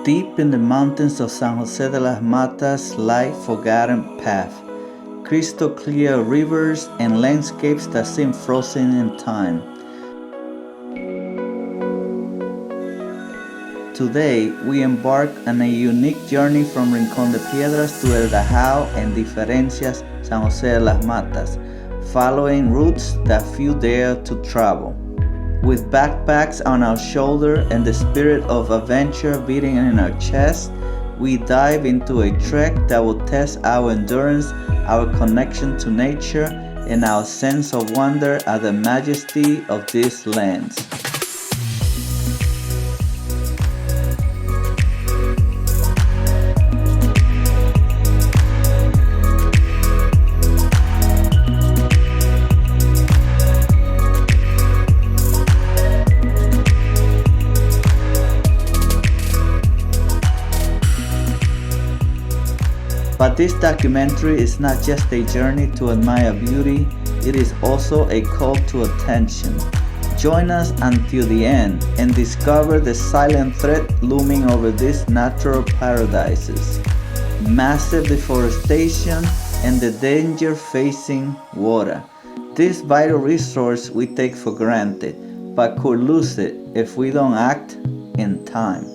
Deep in the mountains of San Jose de las Matas lie forgotten paths, crystal clear rivers, and landscapes that seem frozen in time. Today, we embark on a unique journey from Rincón de Piedras to El Dajao and Diferencias, San Jose de las Matas, following routes that few dare to travel. With backpacks on our shoulder and the spirit of adventure beating in our chest, we dive into a trek that will test our endurance, our connection to nature, and our sense of wonder at the majesty of these lands. But this documentary is not just a journey to admire beauty, it is also a call to attention. Join us until the end and discover the silent threat looming over these natural paradises. Massive deforestation and the danger facing water. This vital resource we take for granted, but could lose it if we don't act in time.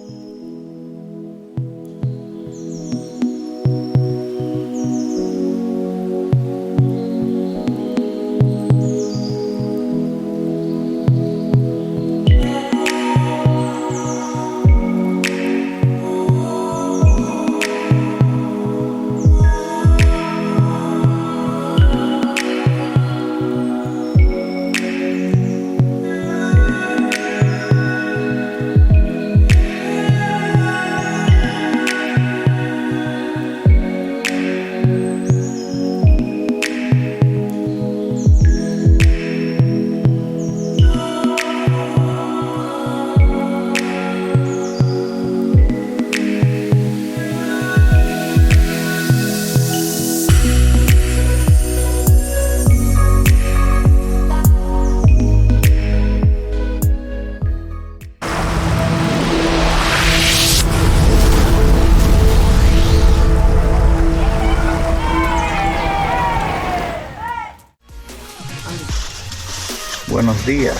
Buenos días,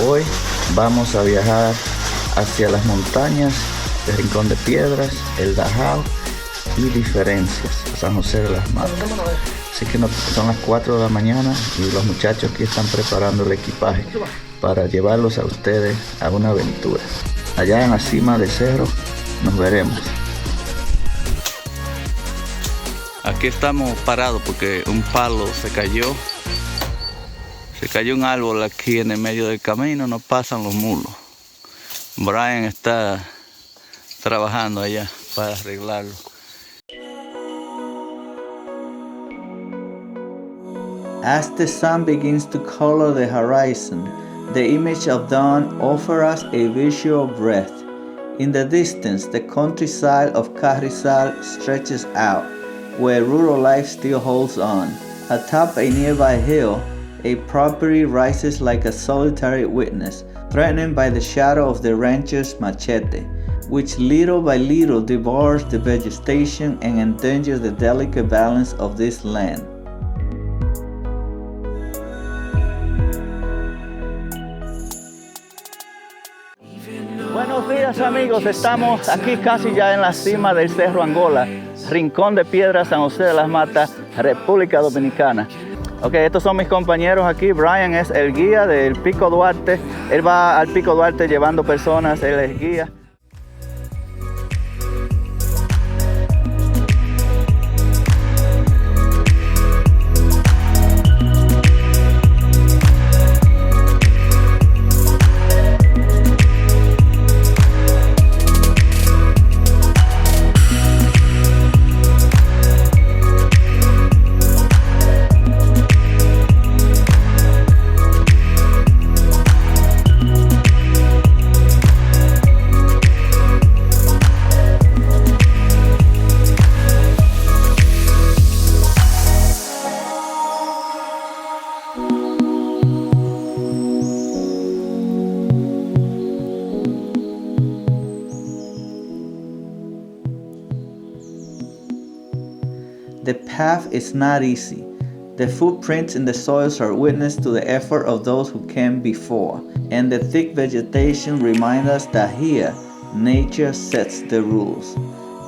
hoy vamos a viajar hacia las montañas de Rincón de Piedras, El Dajao y Diferencias, San José de las Matas. Así que son las 4 de la mañana y los muchachos aquí están preparando el equipaje para llevarlos a ustedes a una aventura. Allá en la cima del cerro nos veremos. Aquí estamos parados porque un palo se cayó. Se cayó un árbol aquí en el medio del camino, no pasan los mulos. Brian está trabajando allá para arreglarlo. As the sun begins to color the horizon, the image of dawn offers us a visual breath. In the distance, the countryside of Carrizal stretches out, where rural life still holds on. Atop a nearby hill, a property rises like a solitary witness, threatened by the shadow of the rancher's machete, which little by little devours the vegetation and endangers the delicate balance of this land. Buenos días amigos, estamos aquí casi ya en la cima del Cerro Angola, Rincón de Piedras, San José de las Matas, República Dominicana. Ok, estos son mis compañeros aquí. Brian es el guía del Pico Duarte. Él va al Pico Duarte llevando personas, él es guía. The path is not easy. The footprints in the soils are witness to the effort of those who came before, and the thick vegetation reminds us that here, nature sets the rules.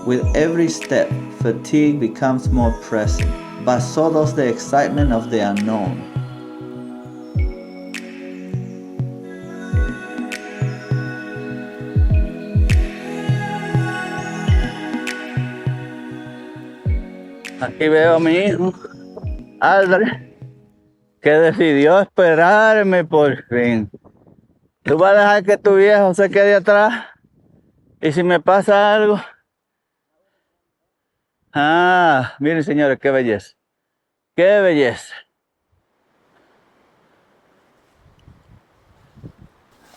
With every step, fatigue becomes more present, but so does the excitement of the unknown. Aquí veo a mi hijo, Aldrich, que decidió esperarme por fin. ¿Tú vas a dejar que tu viejo se quede atrás? ¿Y si me pasa algo? Ah, miren señores, qué belleza. Qué belleza.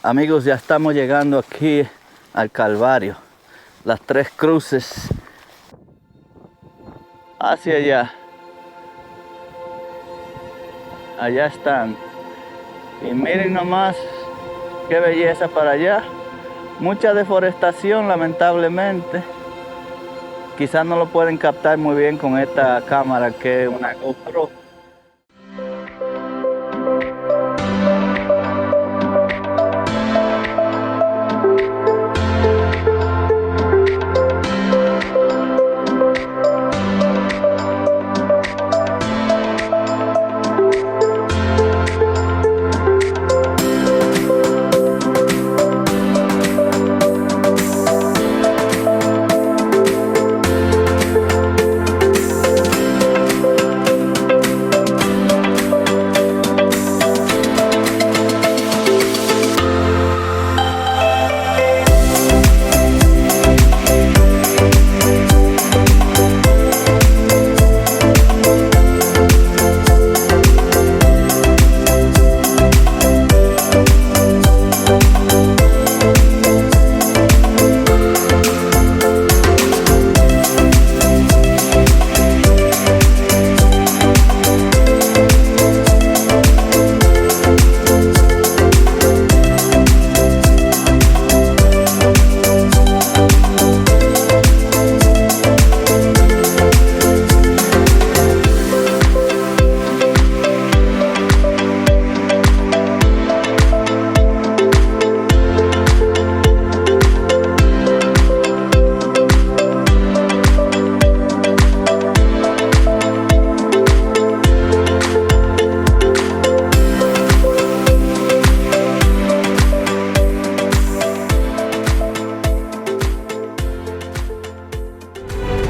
Amigos, ya estamos llegando aquí al Calvario. Las Tres Cruces. Hacia allá. Allá están. Y miren nomás qué belleza para allá. Mucha deforestación, lamentablemente. Quizás no lo pueden captar muy bien con esta cámara que es una GoPro.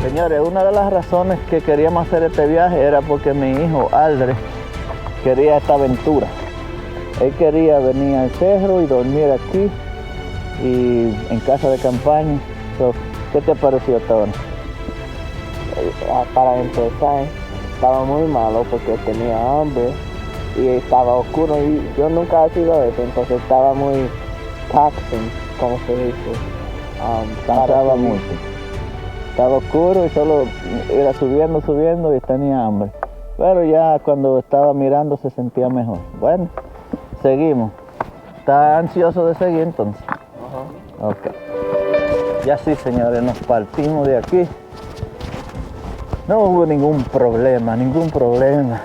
Señores, una de las razones que queríamos hacer este viaje era porque mi hijo Aldrich quería esta aventura. Él quería venir al cerro y dormir aquí y en casa de campaña. ¿Qué te pareció, Tony? Para empezar, estaba muy malo porque tenía hambre y estaba oscuro y yo nunca he sido eso, entonces estaba muy taxing, como se dice. Cansaba mucho. Estaba oscuro y solo era subiendo y tenía hambre. Pero ya cuando estaba mirando se sentía mejor. Bueno, seguimos. ¿Está ansioso de seguir entonces? Ok. Ya sí, señores, nos partimos de aquí. No hubo ningún problema.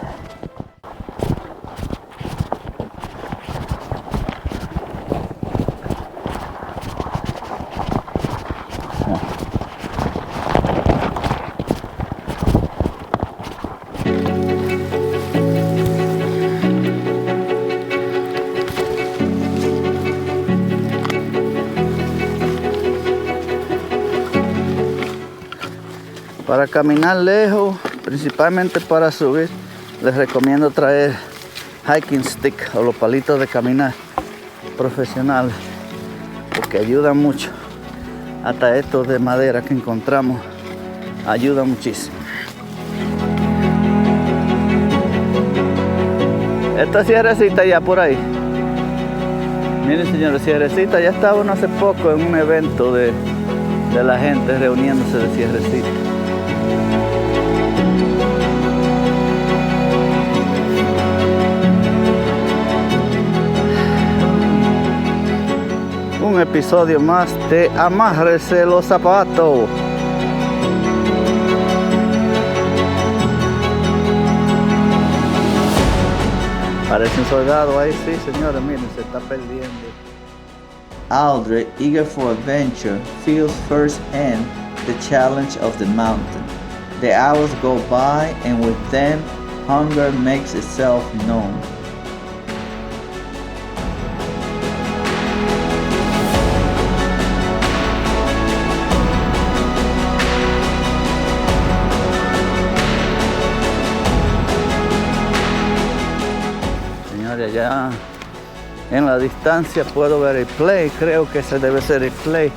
Para caminar lejos, principalmente para subir, les recomiendo traer hiking stick o los palitos de caminar profesionales, porque ayudan mucho. Hasta estos de madera que encontramos ayudan muchísimo. Esta sierrecita ya por ahí. Miren, señores, sierrecita, ya estaba uno hace poco en un evento de la gente reuniéndose de sierrecita. Un episodio más de Amárrese los zapatos. Parece un soldado ahí, sí, señores, miren, se está perdiendo. Aldred, eager for adventure, feels firsthand the challenge of the mountain. The hours go by, and with them, hunger makes itself known. Señores, allá en la distancia puedo ver el play, creo que ese debe ser el play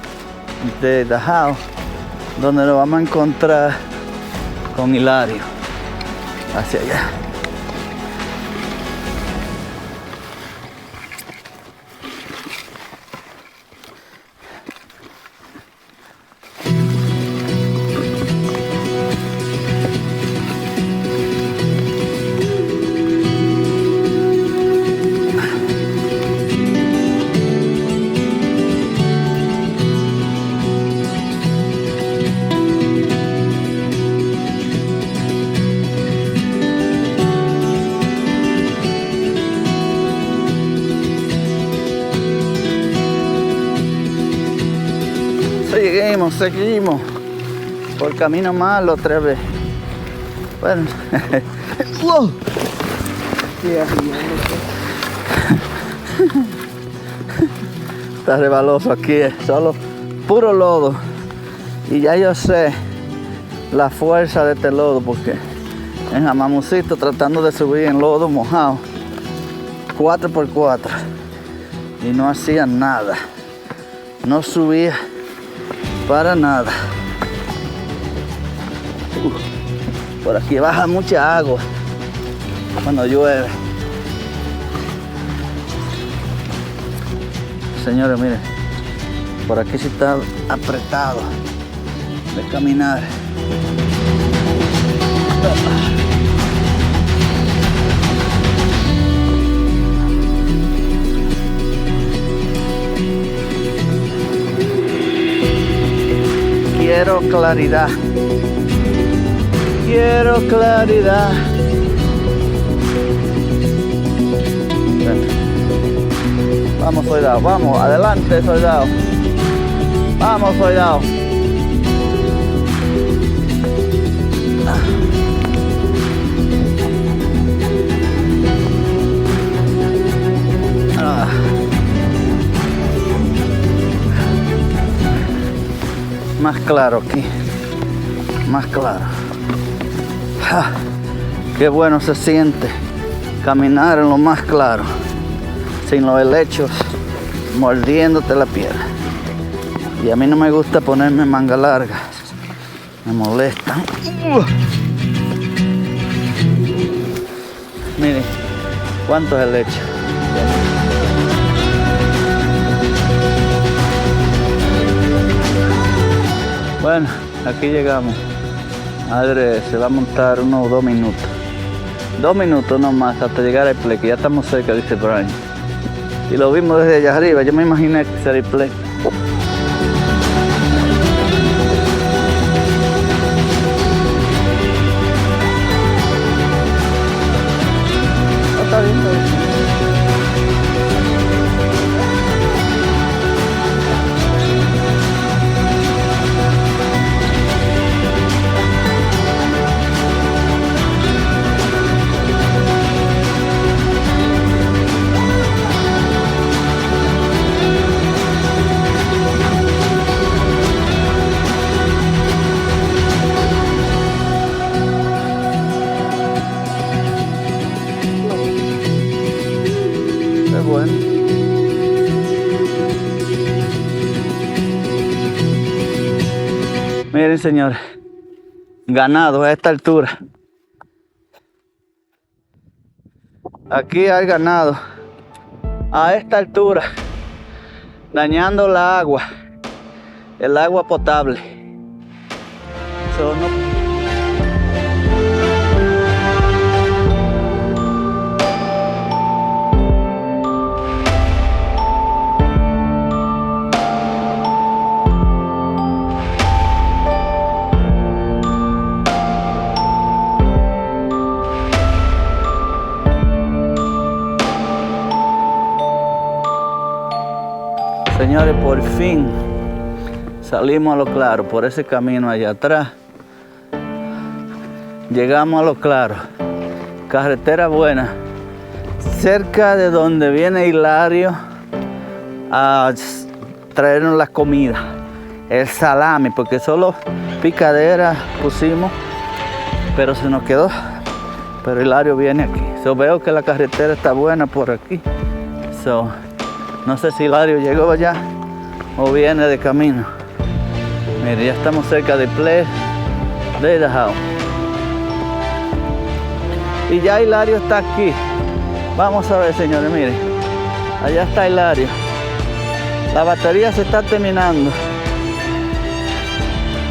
de Dachau, donde nos vamos a encontrar con Hilario, hacia allá. Seguimos por camino malo otra vez. Bueno, wow. Está rebaloso aquí, es solo puro lodo. Y ya yo sé la fuerza de este lodo, porque en Jamamucito tratando de subir en lodo mojado 4x4 y no hacía nada, no subía para nada. Por aquí baja mucha agua cuando llueve. Señores, miren, por aquí sí está apretado de caminar. Quiero claridad. Quiero claridad. Vamos, soldado, vamos, adelante, soldado. Vamos, soldado. Más claro aquí, más claro. Qué bueno se siente caminar en lo más claro, sin los helechos mordiéndote la piel. Y a mí no me gusta ponerme manga larga, me molestan. Miren cuántos helechos. Bueno, aquí llegamos. Madre, se va a montar unos 2 minutos. 2 minutos nomás hasta llegar al play, que ya estamos cerca, dice Brian. Y lo vimos desde allá arriba, yo me imaginé que sería el play. Está bien, está bien. Bueno. Miren, señores, ganado a esta altura. Aquí hay ganado a esta altura, dañando la agua, el agua potable. Eso no. señores, por fin salimos a Lo Claro por ese camino allá atrás. Llegamos a Lo Claro, carretera buena, cerca de donde viene Hilario a traernos la comida, el salami, porque solo picadera pusimos, pero se nos quedó. Pero Hilario viene aquí. Veo que la carretera está buena por aquí. No sé si Hilario llegó ya o viene de camino. Mire, ya estamos cerca de Playa de Dajao. Y ya Hilario está aquí. Vamos a ver, señores, miren. Allá está Hilario. La batería se está terminando.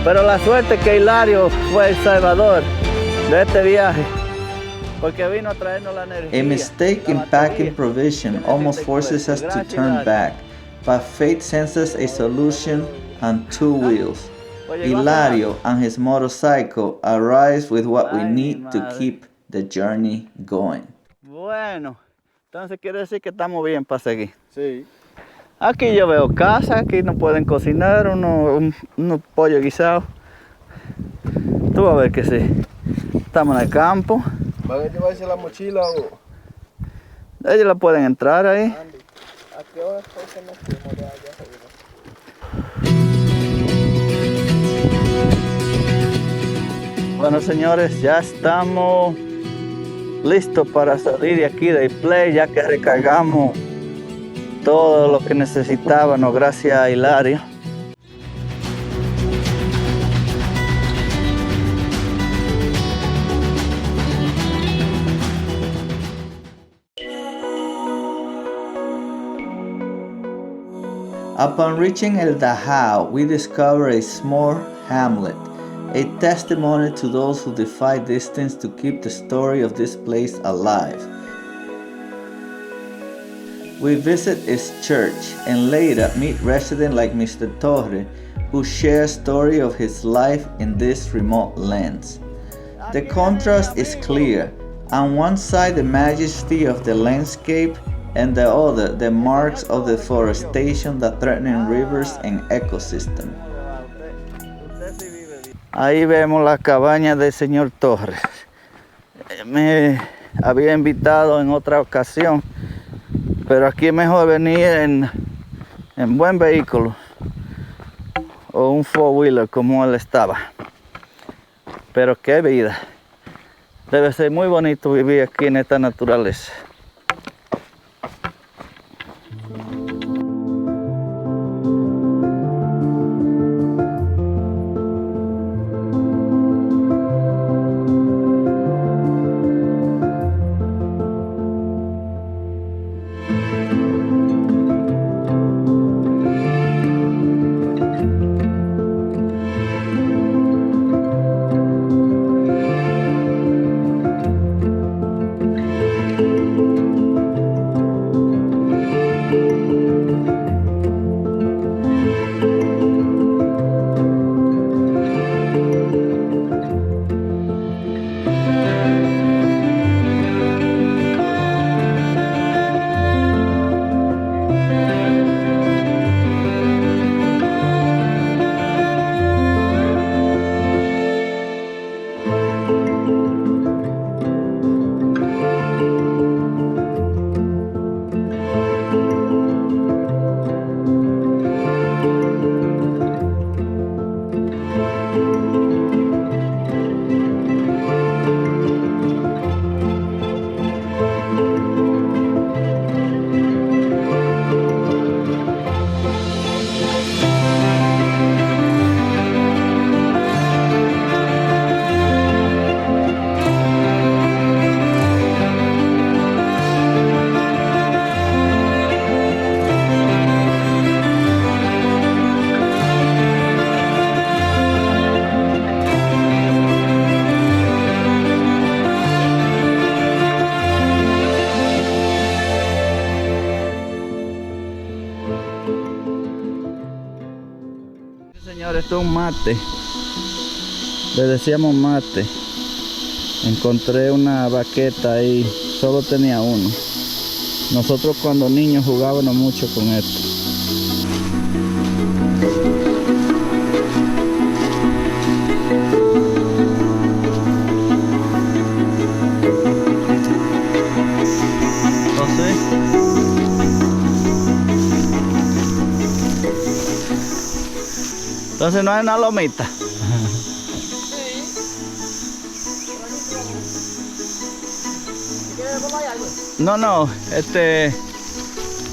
Pero la suerte es que Hilario fue el salvador de este viaje. Porque vino a traernos la energía. A mistake in packing provision almost forces us to turn back, but fate sends us a solution on 2 wheels. Hilario and his motorcycle arrives with what we need to keep the journey going. Bueno, entonces quiere decir que estamos bien para seguir. Sí. Aquí yo veo casa, aquí nos pueden cocinar unos pollos guisados. Tú vas a ver que sí. Estamos en el campo. ¿Van a llevarse la mochila o...? Ellos la pueden entrar ahí. Andy, ¿a qué hora fue que nos fuimos de allá arriba? Bueno, señores, ya estamos listos para salir de aquí de Play, ya que recargamos todo lo que necesitábamos gracias a Hilario. Upon reaching El Dajao, we discover a small hamlet, a testimony to those who defy distance to keep the story of this place alive. We visit its church and later meet residents like Mr. Torre, who shares story of his life in this remote lands. The contrast is clear. On one side, the majesty of the landscape, and the other, the marks of deforestation that threaten rivers and ecosystem. Ahí vemos la cabaña del señor Torres. Me había invitado en otra ocasión, pero aquí es mejor venir en buen vehículo o un four-wheeler como él estaba. Pero qué vida. Debe ser muy bonito vivir aquí en esta naturaleza. Señores, esto es un mate. Le decíamos mate. Encontré una baqueta ahí, solo tenía uno. Nosotros cuando niños jugábamos mucho con esto. Entonces no es una lomita. No,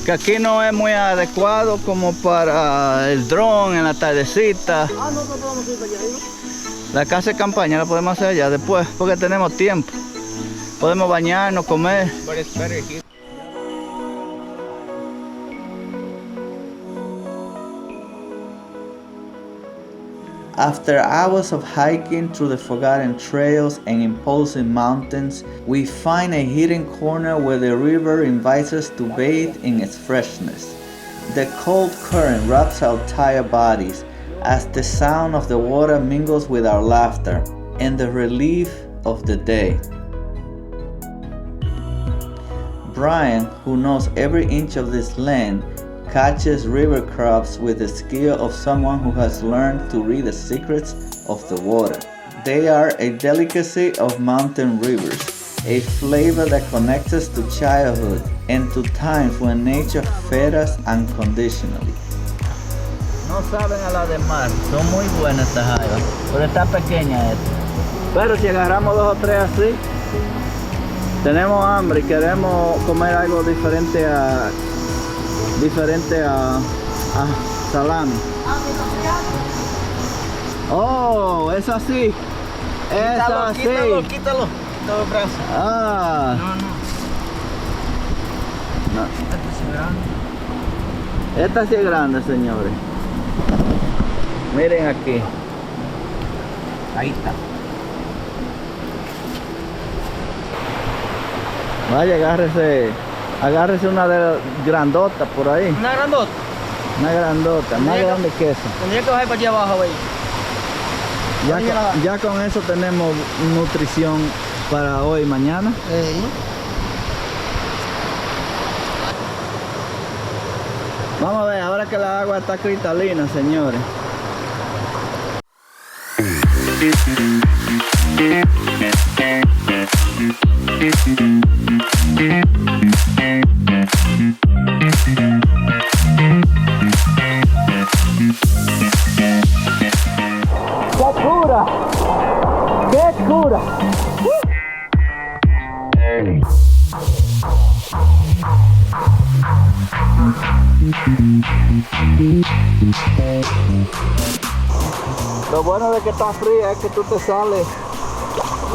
que aquí no es muy adecuado como para el dron en la tardecita. Ah, no podemos ir para allá, ¿no? La casa de campaña la podemos hacer allá después, porque tenemos tiempo. Podemos bañarnos, comer. After hours of hiking through the forgotten trails and imposing mountains, we find a hidden corner where the river invites us to bathe in its freshness. The cold current wraps our tired bodies as the sound of the water mingles with our laughter and the relief of the day. Brian, who knows every inch of this land, catches river crabs with the skill of someone who has learned to read the secrets of the water. They are a delicacy of mountain rivers, a flavor that connects us to childhood and to times when nature fed us unconditionally. No saben a la de mar, son muy buenas estas jaivas, pero está pequeña esta. Pero si agarramos 2 o 3 así, tenemos hambre y queremos comer algo diferente a salami. Oh, es así. Es así. Quítalo el brazo. Ah. No. Esta sí es grande, señores. Miren aquí. Ahí está. Vaya, agárrese una de las grandotas por ahí. ¿Una grandota? Una grandota, más grande que esa. Tendría que bajar para allá abajo, güey. Ya con eso tenemos nutrición para hoy y mañana. Vamos a ver, ahora que la agua está cristalina, señores. ¡Qué cura! Lo bueno de que está fría es que tú te sales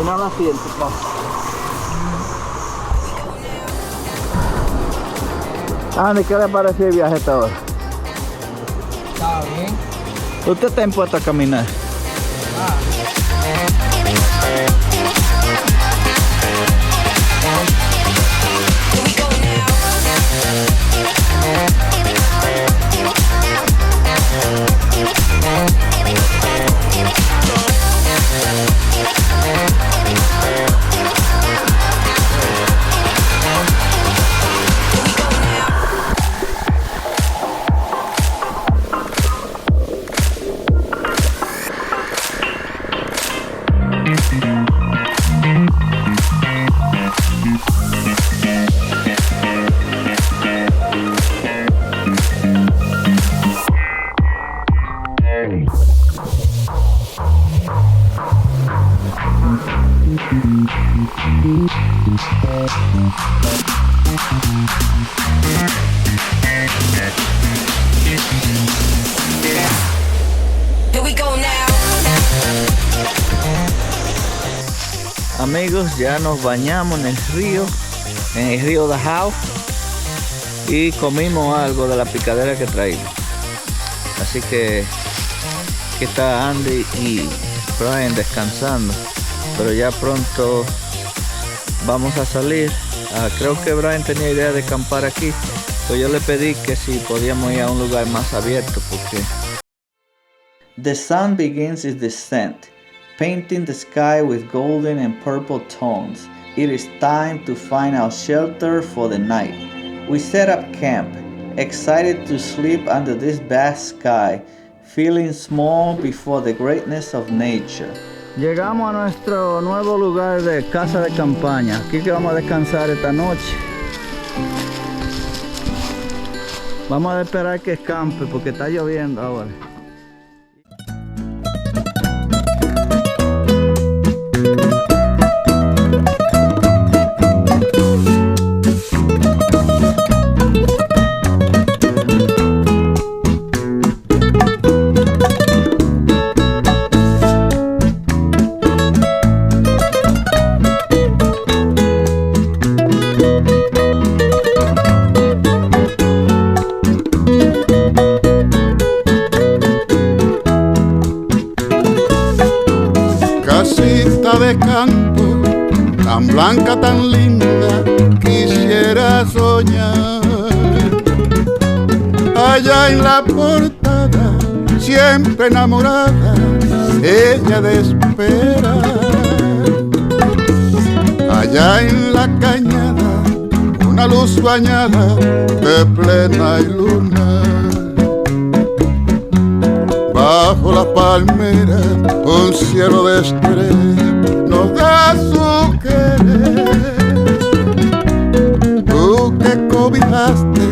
y no la sientes. Andy, ¿qué le pareció el viaje hasta ahora? Está bien. ¿Usted está impuesto a caminar? Amigos, ya nos bañamos en el río Dajao, y comimos algo de la picadera que traímos. Así que aquí está Andy y Brian descansando, pero ya pronto vamos a salir. Creo que Brian tenía idea de acampar aquí, pues yo le pedí que si podíamos ir a un lugar más abierto porque... The sun begins its descent, painting the sky with golden and purple tones. It is time to find our shelter for the night. We set up camp, excited to sleep under this vast sky, feeling small before the greatness of nature. Llegamos a nuestro nuevo lugar de casa de campaña. Aquí que vamos a descansar esta noche. Vamos a esperar que escampe porque está lloviendo ahora. de campo, tan blanca, tan linda, quisiera soñar. Allá en la portada, siempre enamorada, ella de esperar. Allá en la cañada, una luz bañada de plena y luna. Bajo la palmera, un cielo de estrellas nos da su querer. Tú que cobijaste,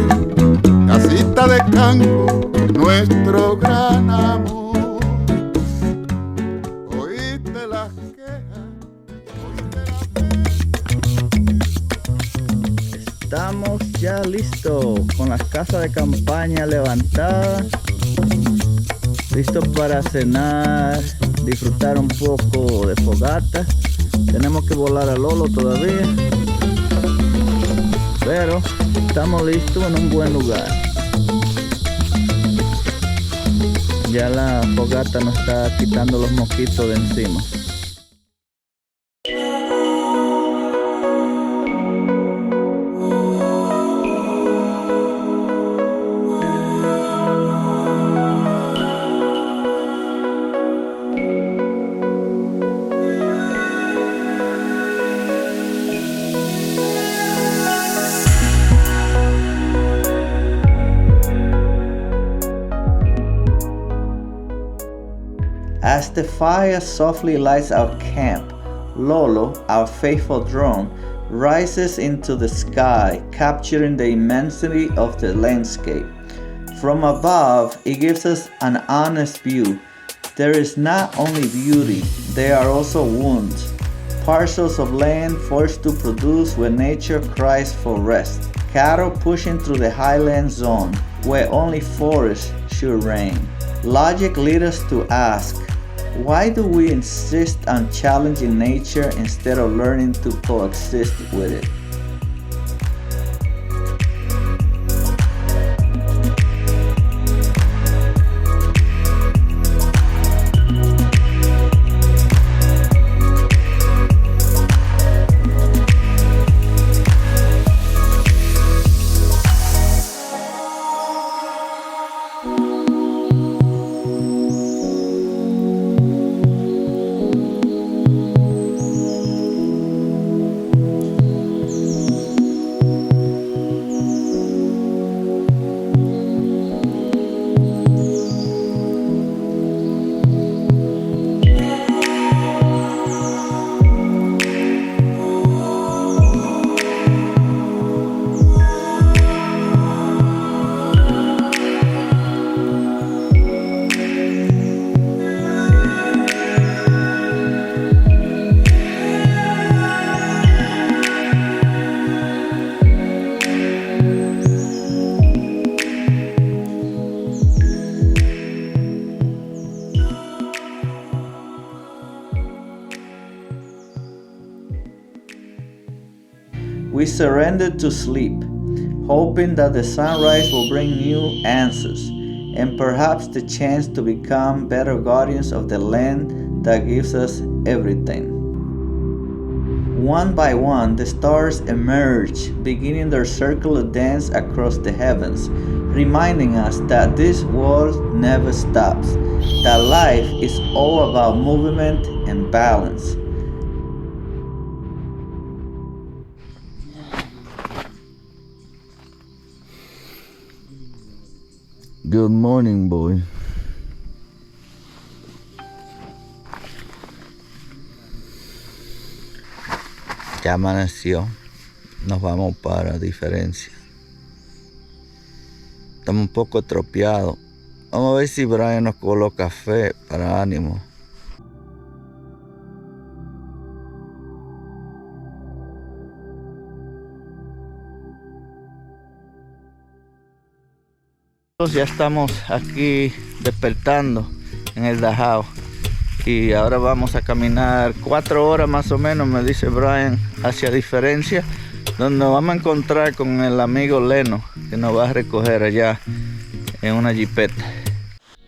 casita de campo, nuestro gran amor. Oíste las quejas, Estamos ya listos con las casas de campaña levantadas, listos para cenar, disfrutar un poco de fogata. Tenemos que volar a Lolo todavía, pero estamos listos en un buen lugar. Ya la fogata nos está quitando los mosquitos de encima. As the fire softly lights our camp, Lolo, our faithful drone, rises into the sky, capturing the immensity of the landscape. From above, it gives us an honest view. There is not only beauty, there are also wounds, parcels of land forced to produce when nature cries for rest, cattle pushing through the highland zone, where only forests should reign. Logic leads us to ask, why do we insist on challenging nature instead of learning to coexist with it? We surrendered to sleep, hoping that the sunrise will bring new answers and perhaps the chance to become better guardians of the land that gives us everything. One by one, the stars emerge, beginning their circular dance across the heavens, reminding us that this world never stops, that life is all about movement and balance. Good morning, boy. Ya amaneció. Nos vamos para Diferencia. Estamos un poco estropeados. Vamos a ver si Brian nos coloca café para ánimo. Ya estamos aquí despertando en el Dajao y ahora vamos a caminar 4 horas más o menos, me dice Brian, hacia Diferencia, donde nos vamos a encontrar con el amigo Leno, que nos va a recoger allá en una jipeta.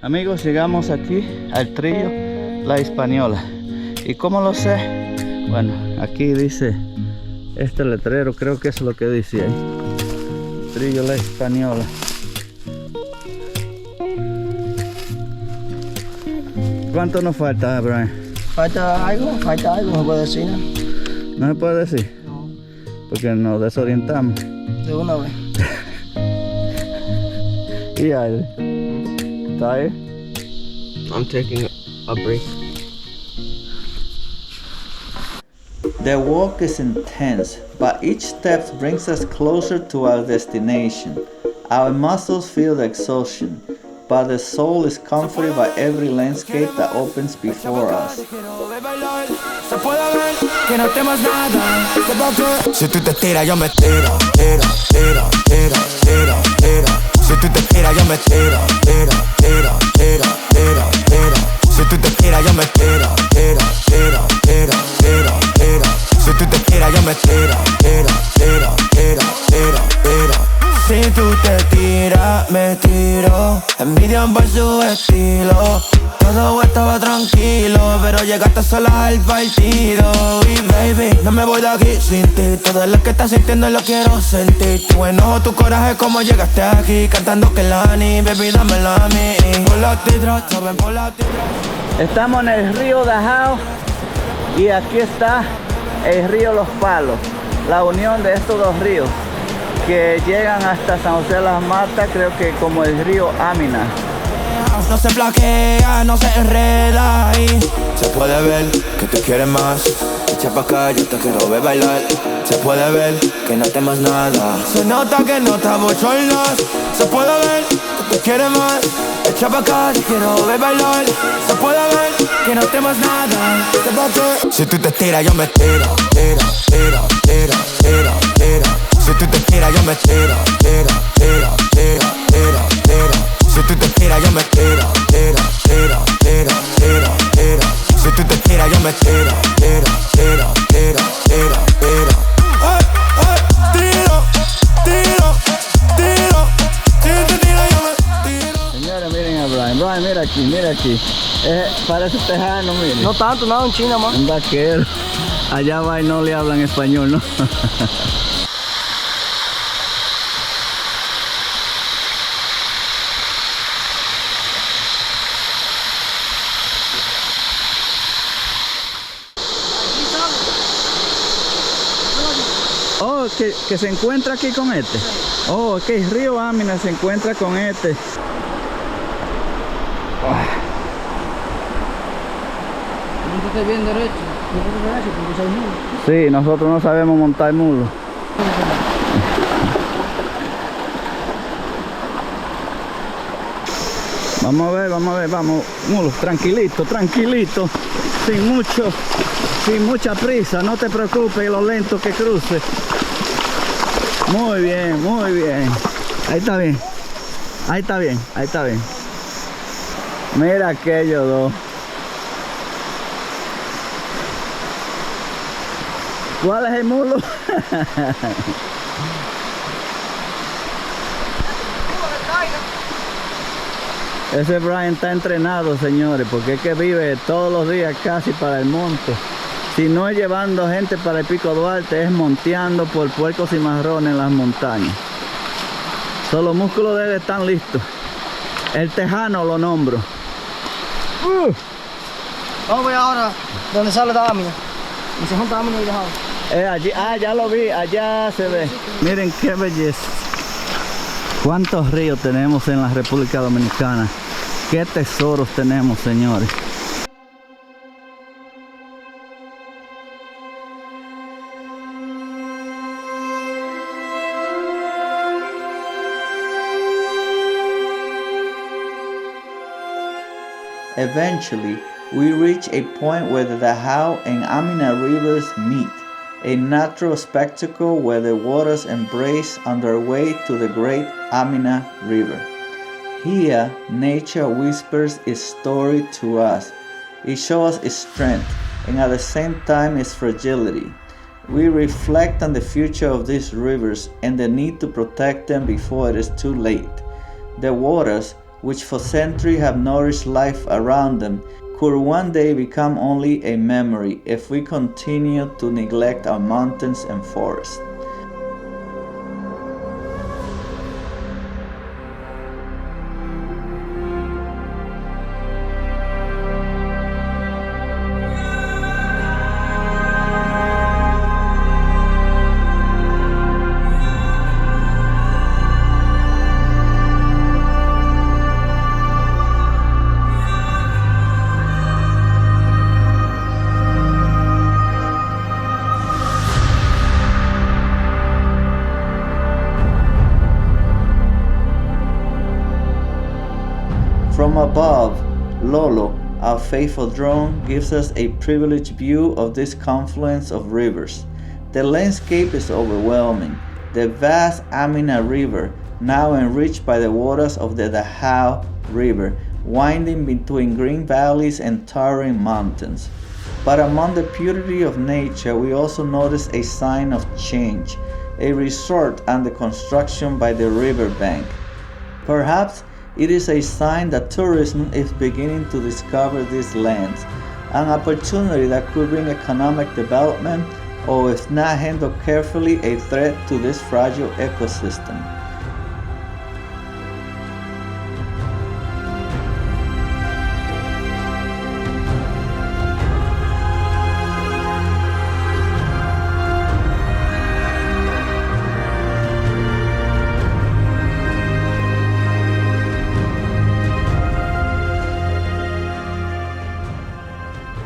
Amigos, llegamos aquí al trillo La Hispaniola. ¿Y cómo lo sé? Bueno, aquí dice este letrero, creo que es lo que dice ahí. Trillo La Española. ¿Cuánto nos falta, Brian? Falta algo, no puedo decir nada. ¿No se puede decir? No, Porque nos desorientamos. de una vez. ¿Y aire? ¿Tired? I'm taking a break. The walk is intense, but each step brings us closer to our destination. Our muscles feel the exhaustion, but the soul is comforted by every landscape that opens before us. Se puede ver que no temas nada. Si tú te tiras, yo me tiro, tiro, tiro, tiro, tiro, tiro. Si tú te tiras, yo me tiro, tiro, tiro, tiro, tiro, tiro. Si tú te tiras, yo me tiro, tiro, tiro, tiro, tiro, tiro. Si tú te tiras, yo me tiro, tiro, tiro, tiro, tiro, tiro. Si tú te tiras, me tiro. Envidian por su estilo. Todo estaba tranquilo, pero llegaste sola al partido. Y baby, no me voy de aquí sin ti. Todo lo que estás sintiendo lo quiero sentir. Tu enojo, tu coraje, como llegaste aquí. Cantando que Lani, baby, dámela a mí. Por la titra, saben por la titra. Estamos en el río Dajao y aquí está el río Los Palos, la unión de estos dos ríos que llegan hasta San José de las Matas, creo que como el río Amina. No se plaquea, no se enreda y se puede ver que te quieres más. Echa pa' acá, yo te quiero ver bailar. Se puede ver que no temas nada. Se nota que no te abochornas. Se puede ver que te quieres más. Echa pa' acá, yo quiero ver bailar. Se puede ver que no temas nada. Si tú te tiras, yo me tiro, tiro, tiro, tiro, tiro, tiro. Si tú te tiras, yo me tiro, tiro, tiro, tiro, tiro, tiro. Si tú te tiras, yo me tiro, tiro, tiro, tiro, tiro, tiro. Si tú te tiras, yo me tiro, tiro, tiro, tiro, tiro, tiro. Tiro, tiro, tiro. Si tú te tiras, yo me tiro. Señores, miren a Brian. Brian, mira aquí, mira aquí. Parece tejano, miren. No tanto, nada, en China más. Un vaquero. Allá va y no le hablan español, ¿no? Oh, que se encuentra aquí con este. Oh, que el río Amina se encuentra con este. No bien derecho, porque soy mulo. Sí, nosotros no sabemos montar mulo. Vamos a ver, vamos, mulo, tranquilito, tranquilito, sin mucha prisa, no te preocupes, lo lento que cruce. Muy bien, muy bien. Ahí está bien, ahí está bien, ahí está bien. Mira aquellos dos. ¿Cuál es el mulo? Ese Brian está entrenado, señores, porque es que vive todos los días casi para el monte. Si no es llevando gente para el Pico Duarte, es monteando por puercos y marrones en las montañas. Todos los músculos de él están listos. El tejano lo nombro. Vamos a ver ahora donde sale la Amina. Y se junta Amina y Dajao. Allí, ya lo vi, allá se ve. Miren qué belleza. ¿Cuántos ríos tenemos en la República Dominicana? ¿Qué tesoros tenemos, señores? Eventually, we reach a point where the Dajao and Amina rivers meet, a natural spectacle where the waters embrace on their way to the great Amina River. Here, nature whispers its story to us. It shows its strength and at the same time its fragility. We reflect on the future of these rivers and the need to protect them before it is too late. The waters, which for centuries have nourished life around them, could one day become only a memory if we continue to neglect our mountains and forests. From above, Lolo, our faithful drone, gives us a privileged view of this confluence of rivers. The landscape is overwhelming. The vast Amina River, now enriched by the waters of the Dahau River, winding between green valleys and towering mountains. But among the purity of nature, we also notice a sign of change, a resort and the construction by the riverbank. Perhaps it is a sign that tourism is beginning to discover these lands, an opportunity that could bring economic development, or if not handled carefully, a threat to this fragile ecosystem.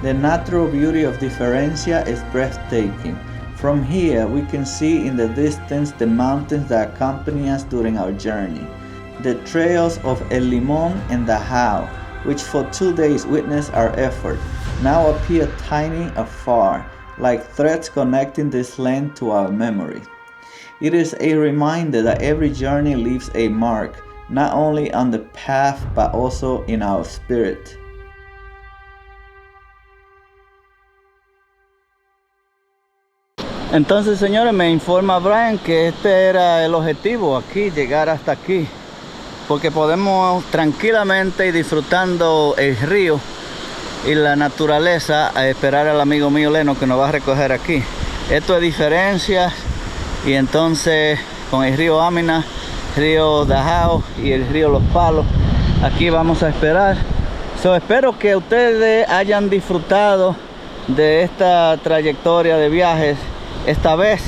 The natural beauty of Diferencia is breathtaking. From here, we can see in the distance the mountains that accompany us during our journey. The trails of El Limón and Dahau, which for 2 days witnessed our effort, now appear tiny afar, like threads connecting this land to our memory. It is a reminder that every journey leaves a mark, not only on the path, but also in our spirit. Entonces, señores, me informa Brian que este era el objetivo aquí, llegar hasta aquí, porque podemos tranquilamente y disfrutando el río y la naturaleza a esperar al amigo mío Leno que nos va a recoger aquí. Esto es Diferencia, y entonces con el río Amina, río Dahau y el río Los Palos, aquí vamos a esperar. Espero que ustedes hayan disfrutado de esta trayectoria de viajes esta vez,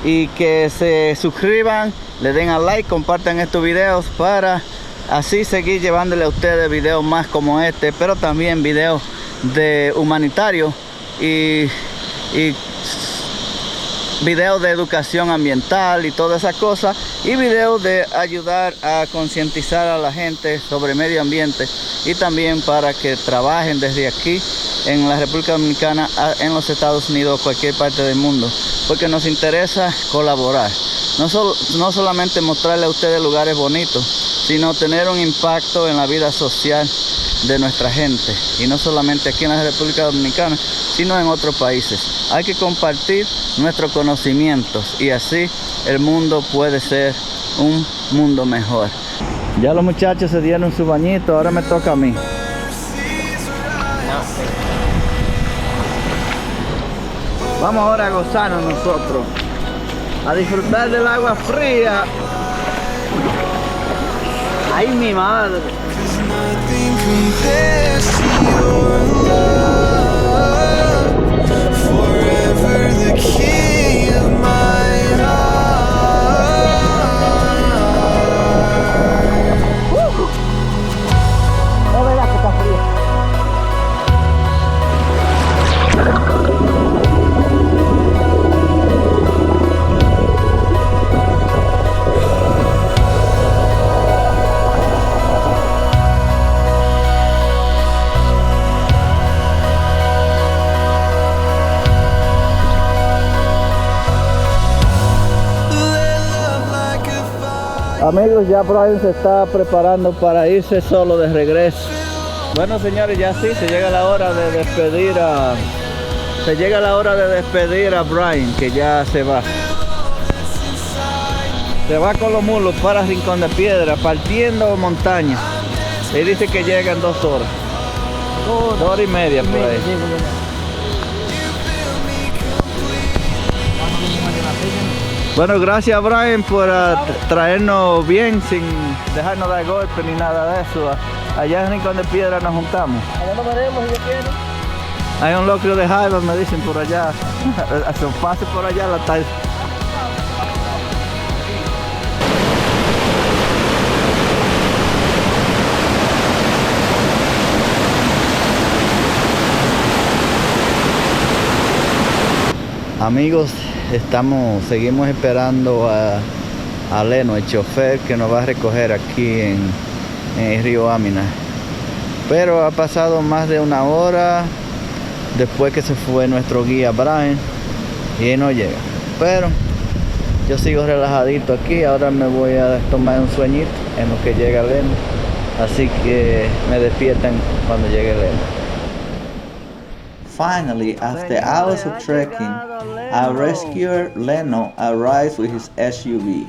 y que se suscriban, le den a like, compartan estos videos para así seguir llevándole a ustedes videos más como este, pero también videos de humanitarios y videos de educación ambiental y todas esas cosas, y videos de ayudar a concientizar a la gente sobre medio ambiente, y también para que trabajen desde aquí en la República Dominicana, en los Estados Unidos, cualquier parte del mundo, porque nos interesa colaborar, no solamente mostrarle a ustedes lugares bonitos, sino tener un impacto en la vida social de nuestra gente, y no solamente aquí en la República Dominicana, sino en otros países. Hay que compartir nuestros conocimientos, y así el mundo puede ser un mundo mejor. Ya los muchachos se dieron su bañito, ahora me toca a mí. Vamos ahora a gozarnos nosotros, a disfrutar del agua fría. ¡Ay, mi madre! Amigos, ya Brian se está preparando para irse solo de regreso. Bueno, señores, ya sí, se llega la hora de despedir a Brian, que ya se va. Se va con los mulos para Rincón de Piedra, partiendo montaña. Él dice que llega en 2 horas. 2 horas y media por ahí. Sí, porque Bueno, gracias Brian por traernos bien sin dejarnos dar golpe ni nada de eso. Allá en Rincón de Piedra nos juntamos. allá nos veremos si Dios quiere. Hay un locrio de jaiba, me dicen por allá. Hace un pase por allá la tarde. Amigos, seguimos esperando a Leno, el chofer que nos va a recoger aquí en el río Amina. Pero ha pasado más de 1 hora después que se fue nuestro guía Brian y él no llega. Pero yo sigo relajadito aquí, ahora me voy a tomar un sueñito en lo que llega Leno. Así que me despiertan cuando llegue Leno. Finally, after hours of trekking, our rescuer Leno arrives with his SUV.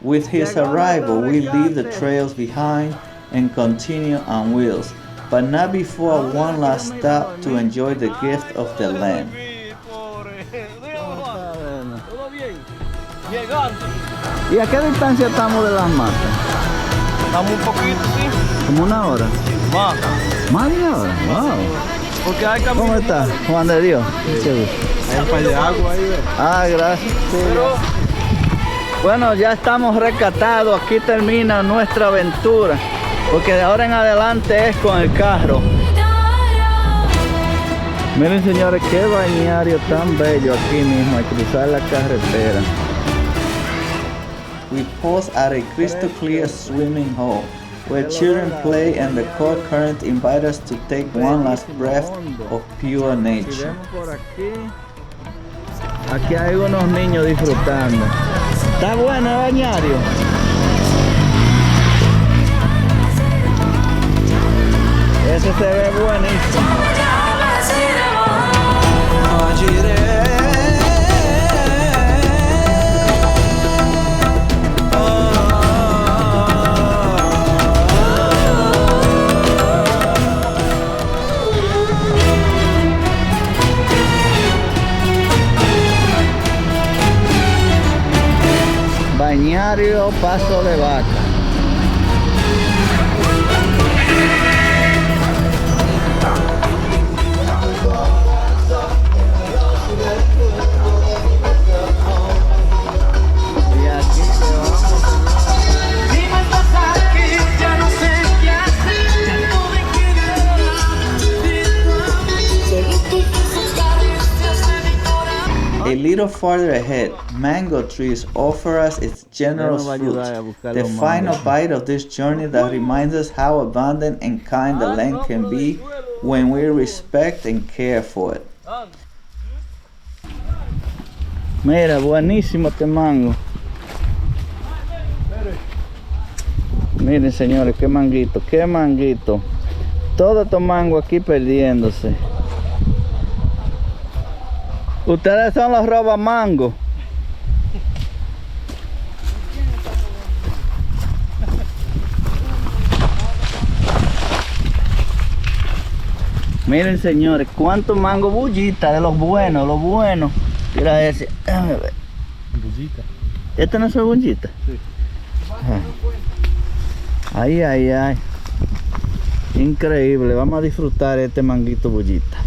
With his arrival, we leave the trails behind and continue on wheels, but not before one last stop to enjoy the gift of the land. ¿Todo bien? Llegando. ¿Y a qué distancia estamos de las matas? Estamos un poquito, sí. Como 1 hora. Más. ¿Más de 1 hora? Wow. Porque hay camino. ¿Cómo está? Juan de Dios. Mucho gusto. Hay un par de agua ahí, ¿ves? Ah, gracias. Sí, bueno, ya estamos rescatados. Aquí termina nuestra aventura. Porque de ahora en adelante es con el carro. Miren señores, qué balneario tan bello aquí mismo al cruzar la carretera. We pause at a crystal clear swimming hole where children play and the cold current invite us to take one last breath of pure Si nature. vemos por aquí, aquí hay unos niños disfrutando. Está bueno el bañario. Ese se ve buenísimo. Bañario Paso de Vaca. Y aquí se vamos. A little farther ahead, mango trees offer us its generous Nos va a fruit, ayudar a buscar the los final mangos. bite of this journey that reminds us how abundant and kind the land can be when we respect and care for it. Mira, buenísimo este mango. Miren señores, qué manguito, qué manguito. Todo estos mangos aquí perdiéndose. Ustedes son los robamangos. Miren señores, cuántos mangos bullitas de los buenos, los buenos. Mira ese, déjame ver. Bullita. ¿Este no es bullita? Sí. Ay, ay, ay. Increíble, vamos a disfrutar este manguito bullita.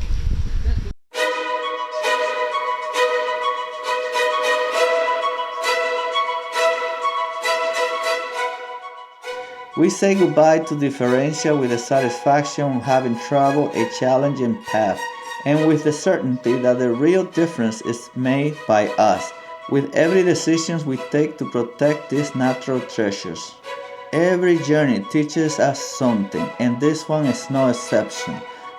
We say goodbye to differential with the satisfaction of having traveled a challenging path and with the certainty that the real difference is made by us with every decision we take to protect these natural treasures. Every journey teaches us something, and this one is no exception.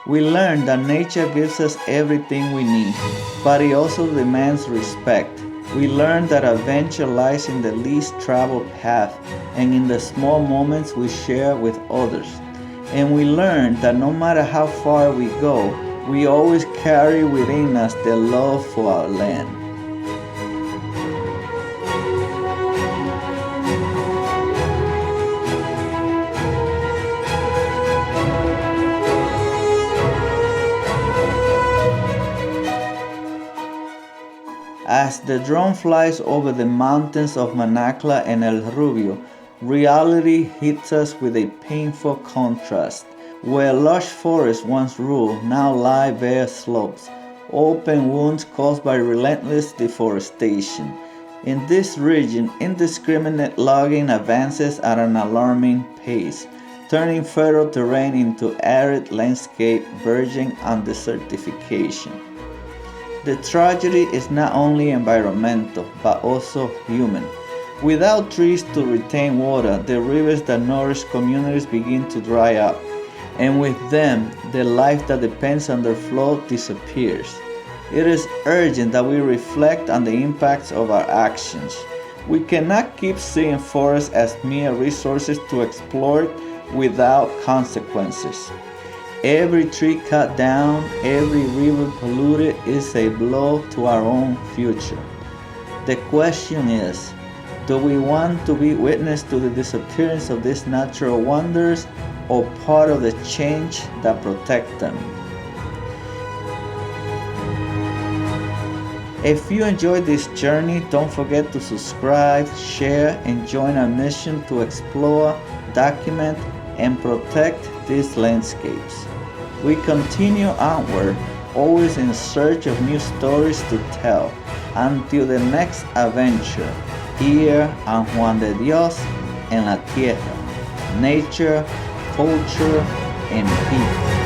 We learn that nature gives us everything we need, but it also demands respect. We learn that adventure lies in the least traveled path and in the small moments we share with others. And we learn that no matter how far we go, we always carry within us the love for our land. As the drone flies over the mountains of Manacla and El Rubio, reality hits us with a painful contrast. Where lush forests once ruled, now lie bare slopes, open wounds caused by relentless deforestation. In this region, indiscriminate logging advances at an alarming pace, turning fertile terrain into arid landscape verging on desertification. The tragedy is not only environmental, but also human. Without trees to retain water, the rivers that nourish communities begin to dry up, and with them, the life that depends on their flow disappears. It is urgent that we reflect on the impacts of our actions. We cannot keep seeing forests as mere resources to exploit without consequences. Every tree cut down, every river polluted is a blow to our own future. The question is, do we want to be witness to the disappearance of these natural wonders or part of the change that protect them? If you enjoyed this journey, don't forget to subscribe, share, and join our mission to explore, document, and protect these landscapes. We continue onward, always in search of new stories to tell, until the next adventure, here on Juan de Dios en la Tierra, nature, culture, and people.